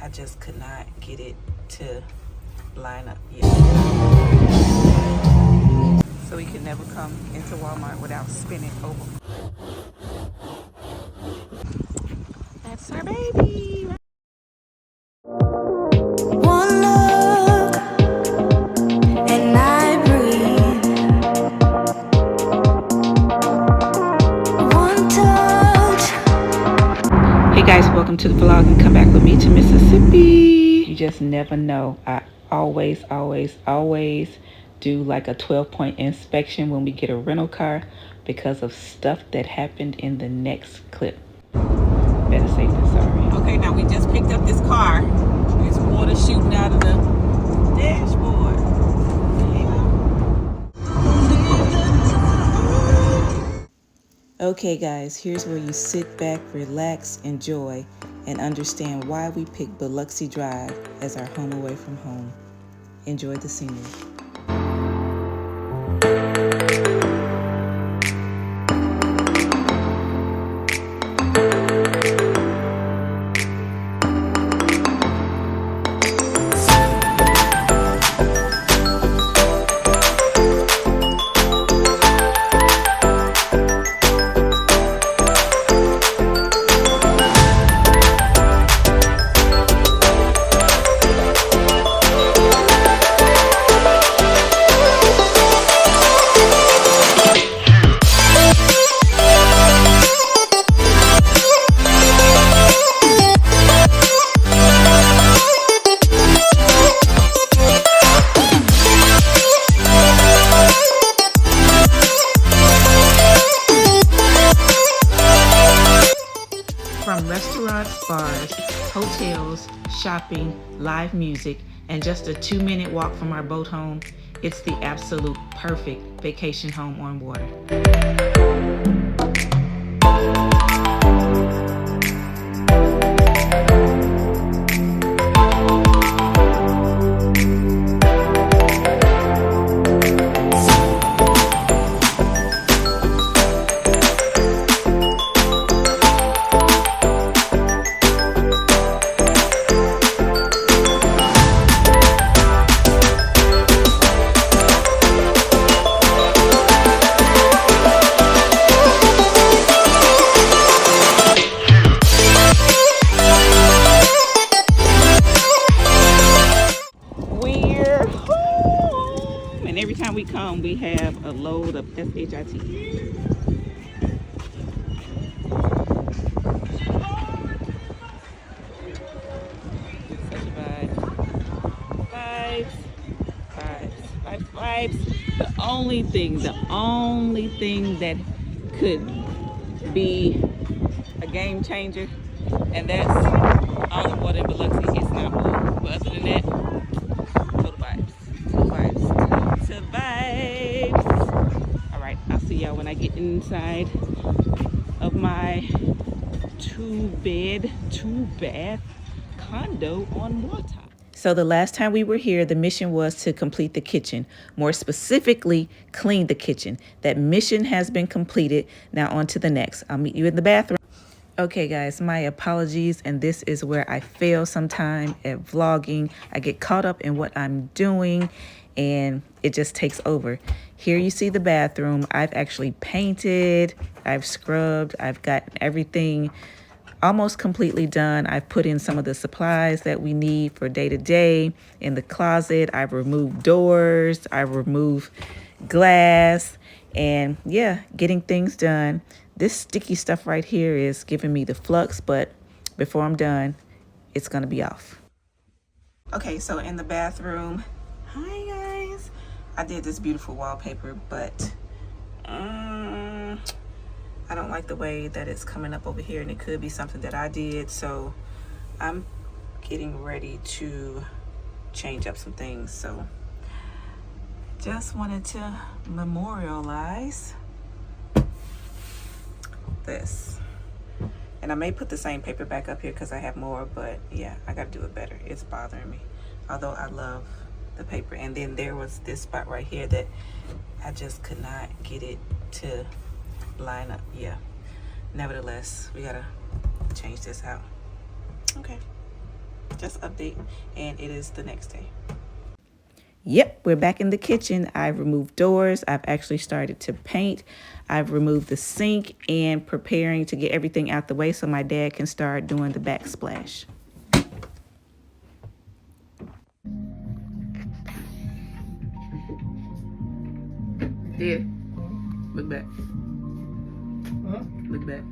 I just could not get it to line up yet. So we can never come into Walmart without spinning over. That's our baby. One look and I breathe. One touch. Hey guys, welcome to the vlog and come back with me to Mississippi. You just never know. I always do like a 12-point inspection when we get a rental car because of stuff that happened in the next clip. Better safe than sorry. Okay, now we just picked up this car. There's water shooting out of the dashboard. Okay guys, here's where you sit back, relax, enjoy, and understand why we picked Biloxi Drive as our home away from home. Enjoy the scenery. From restaurants, bars, hotels, shopping, live music, and just a 2-minute walk from our boat home, it's the absolute perfect vacation home on water. Every time we come, we have a load of SHIT. Such a vibe. Vibes. The only thing that could be a game changer, and that's all the water in Biloxi is not blue. But other than that, total vibes. All right, I'll see y'all when I get inside of my 2-bed, 2-bath condo on water. So the last time we were here, the mission was to complete the kitchen, more specifically clean the kitchen. That mission has been completed. Now on to the next. I'll meet you in the bathroom. Okay guys, my apologies, and this is where I fail sometime at vlogging. I get caught up in what I'm doing and it just takes over. Here you see the bathroom. I've actually painted, I've scrubbed, I've gotten everything almost completely done. I've put in some of the supplies that we need for day to day in the closet. I've removed doors, I've removed glass, and yeah, getting things done. This sticky stuff right here is giving me the flux, but before I'm done, it's gonna be off. Okay, so in the bathroom, hi guys. I did this beautiful wallpaper, but I don't like the way that it's coming up over here, and it could be something that I did, so I'm getting ready to change up some things. So just wanted to memorialize this, and I may put the same paper back up here because I have more, but yeah, I gotta do it better. It's bothering me, although I love the paper. And then there was this spot right here that I just could not get it to line up. Yeah, nevertheless, we gotta change this out. Okay, just update, and it is the next day. Yep, we're back in the kitchen. I've removed doors. I've actually started to paint. I've removed the sink and preparing to get everything out the way so my dad can start doing the backsplash. Yeah, look back. Huh? Look back.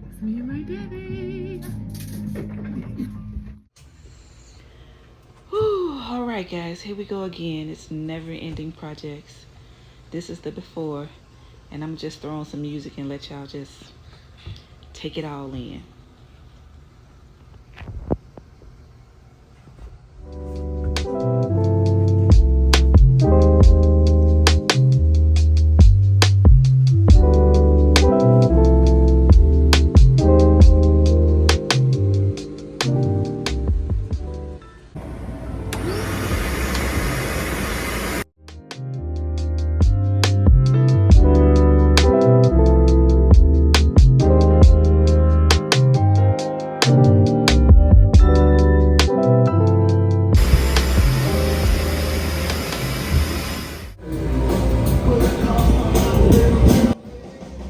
It's me and my daddy. Whew, all right, guys, here we go again. It's never-ending projects. This is the before, and I'm just throwing some music and let y'all just take it all in.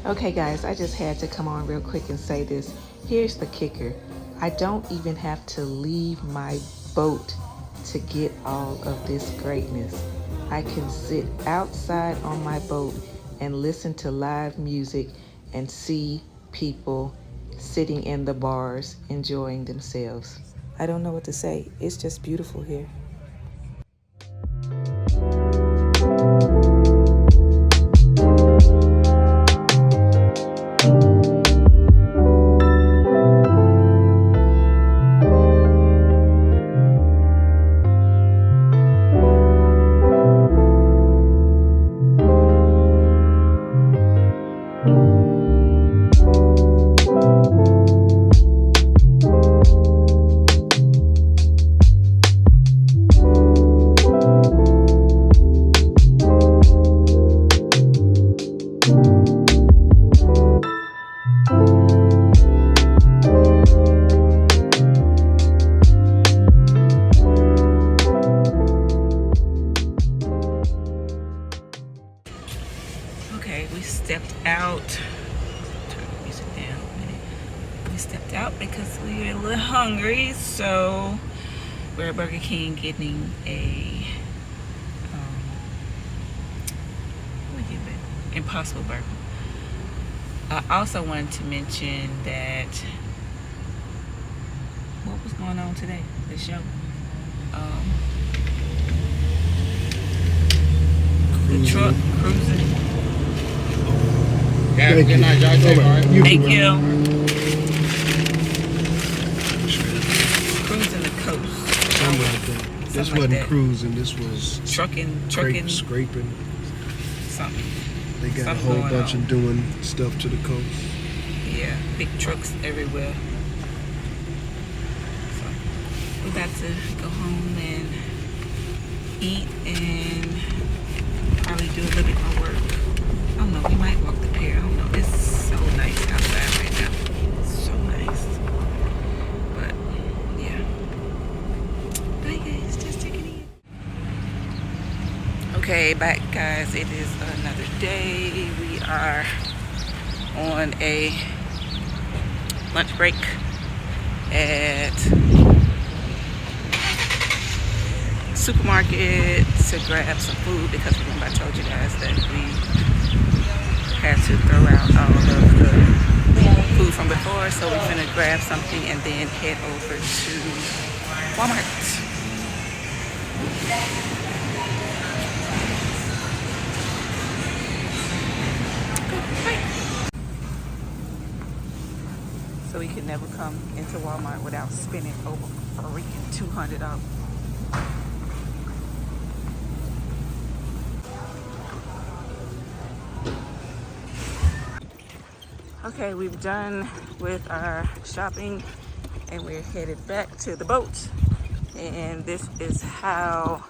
Okay guys, I just had to come on real quick and say this. Here's the kicker. I don't even have to leave my boat to get all of this greatness. I can sit outside on my boat and listen to live music and see people sitting in the bars enjoying themselves. I don't know what to say. It's just beautiful here. Okay, we stepped out. Turn the music down a minute. We stepped out because we were a little hungry, so we're at Burger King getting a what give it? Impossible Burger. I also wanted to mention that what was going on today? The show. The truck cruising. Yeah, good night, y'all. Thank you. Cruising the coast. Something like that. This like wasn't that. Cruising. This was trucking, scraping. something. They got Something a whole going bunch on. of doing stuff to the coast. Yeah, big trucks everywhere. So we're about to go home and eat and probably do a little bit more work. I don't know, we might walk the pier. I don't know. It's so nice outside right now. It's so nice. But yeah. Bye guys, just checking in. Okay, back guys. It is another day. We are on a lunch break at supermarket to grab some food because remember I told you guys that we had to throw out all of the food from before, so we're gonna grab something and then head over to Walmart. So we can never come into Walmart without spending over freaking $200. Okay, we've done with our shopping and we're headed back to the boat. And this is how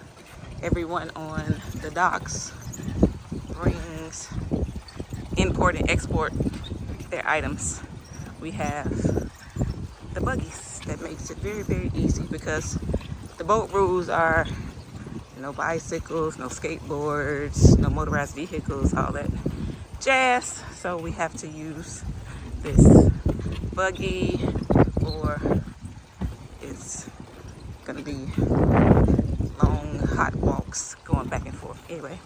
everyone on the docks brings, import and export their items. We have the buggies. That makes it very, very easy because the boat rules are no bicycles, no skateboards, no motorized vehicles, all that jazz. So we have to use this buggy, or it's gonna be long hot walks going back and forth. Anyway,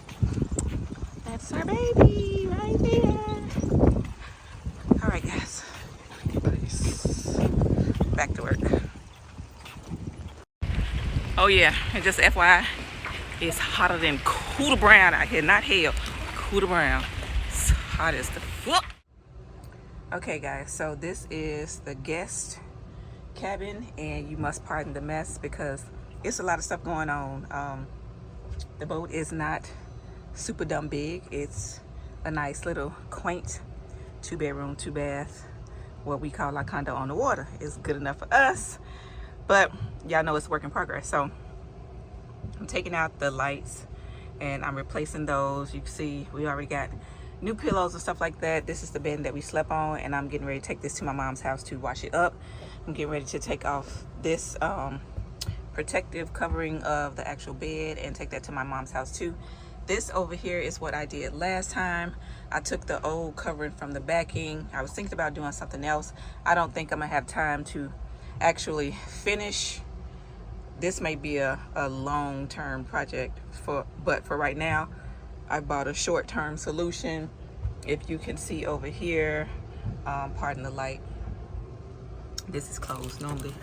that's our baby right there. All right, guys, peace. Back to work. Oh yeah, and just FYI, it's hotter than Cooter Brown out here. Not hell, Cooter Brown. It's hot as the fuck. Okay guys, so this is the guest cabin, and you must pardon the mess because it's a lot of stuff going on. The boat is not super dumb big. It's a nice little quaint 2-bedroom, 2-bath, what we call our condo on the water. It's good enough for us, but y'all know it's work in progress. So I'm taking out the lights and I'm replacing those. You can see we already got new pillows and stuff like that. This is the bed that we slept on, and I'm getting ready to take this to my mom's house to wash it up. I'm getting ready to take off this protective covering of the actual bed and take that to my mom's house too. This over here is what I did last time. I took the old covering from the backing. I was thinking about doing something else. I don't think I'm gonna have time to actually finish. This may be a long-term project, but for right now, I bought a short-term solution. If you can see over here, pardon the light, this is closed. Normally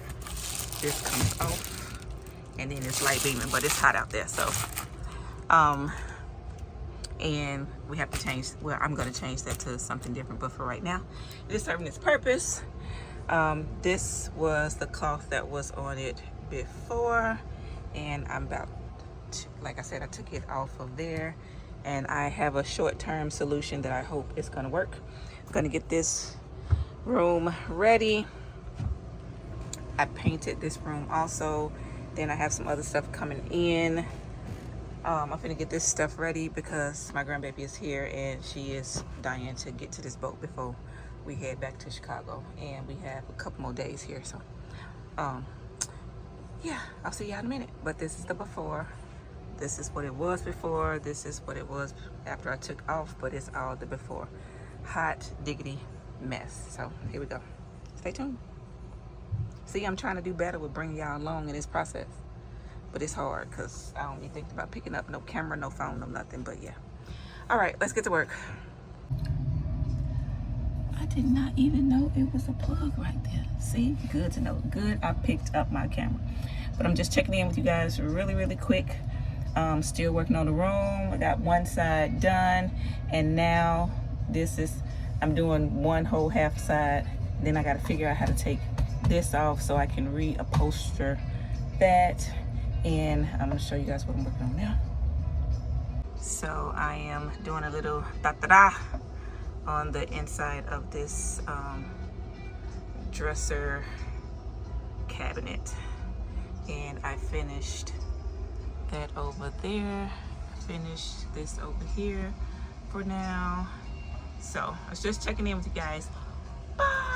this comes off and then it's light beaming, but it's hot out there, so and we have to change, well, I'm going to change that to something different, but for right now it is serving its purpose. This was the cloth that was on it before, and I'm about to, like I said, I took it off of there, and I have a short-term solution that I hope is going to work. I'm going to get this room ready. I painted this room also. Then I have some other stuff coming in. I'm gonna get this stuff ready because my grandbaby is here and she is dying to get to this boat before we head back to Chicago, and we have a couple more days here. So yeah, I'll see y'all in a minute. But this is the before. This is what it was before. This is what it was after I took off, but it's all the before. Hot diggity mess. So here we go. Stay tuned. See, I'm trying to do better with bringing y'all along in this process, but it's hard because I don't even think about picking up no camera, no phone, no nothing. But yeah, all right, let's get to work. I did not even know it was a plug right there. See, good to know. Good, I picked up my camera. But I'm just checking in with you guys really quick. Still working on the room. I got one side done, and now this is, I'm doing one whole half side. Then I got to figure out how to take this off so I can reupholster that, and I'm gonna show you guys what I'm working on now. So I am doing a little da-da-da on the inside of this dresser cabinet, and I finished that over there, finished this over here for now. So I was just checking in with you guys. Bye.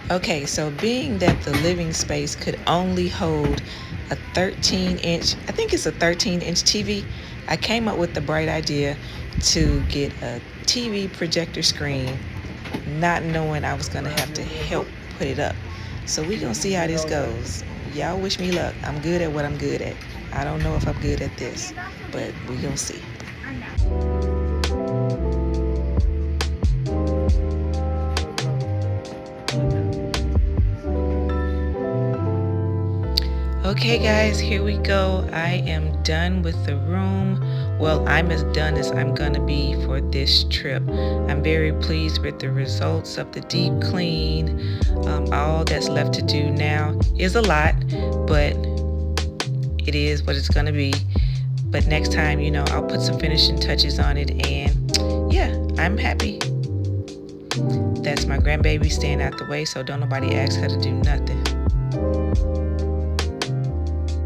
Okay, so being that the living space could only hold a 13-inch, I think it's a 13-inch TV, I came up with the bright idea to get a TV projector screen, not knowing I was gonna have to help put it up. So we gonna see how this goes. Y'all wish me luck. I'm good at what I'm good at. I don't know if I'm good at this, but we gonna see. Okay guys, here we go. I am done with the room. Well, I'm as done as I'm gonna be for this trip. I'm very pleased with the results of the deep clean. All that's left to do now is a lot, but it is what it's gonna be. But next time, you know, I'll put some finishing touches on it, and yeah, I'm happy. That's my grandbaby staying out the way, so don't nobody ask her to do nothing.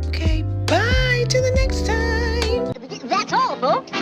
Okay, bye, till the next time. That's all, folks.